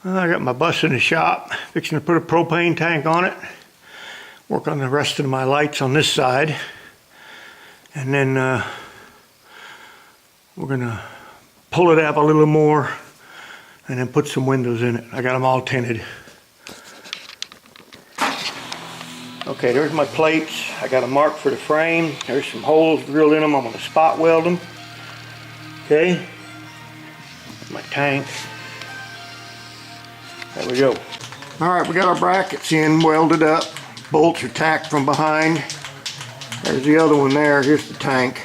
I got my bus in the shop, fixing to put a propane tank on it. Work on the rest of my lights on this side. And then we're gonna pull it up a little more and then put some windows in it. I got them all tinted. Okay, there's my plates. I got a mark for the frame. There's some holes drilled in them. I'm gonna spot weld them. Okay, my tank. There we go. All right, we got our brackets in, welded up. Bolts are tacked from behind. There's the other one there. Here's the tank.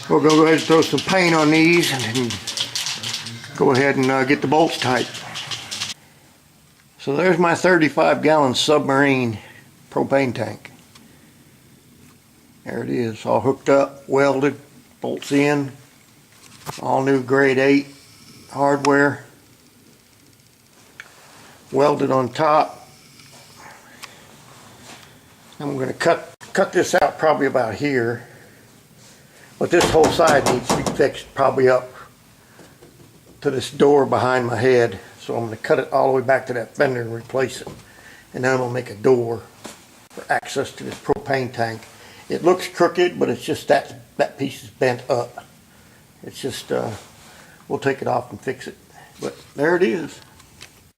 We'll go ahead and throw some paint on these and then go ahead and get the bolts tight. So there's my 35-gallon submarine propane tank. There it is, all hooked up, welded, bolts in, all new grade 8 hardware, welded on top. I'm going to cut this out probably about here, but this whole side needs to be fixed probably up to this door behind my head. So I'm going to cut it all the way back to that fender and replace it, and then I'm going to make a door for access to this propane tank. It looks crooked, but it's just that piece is bent up. It's just we'll take it off and fix it, but there it is.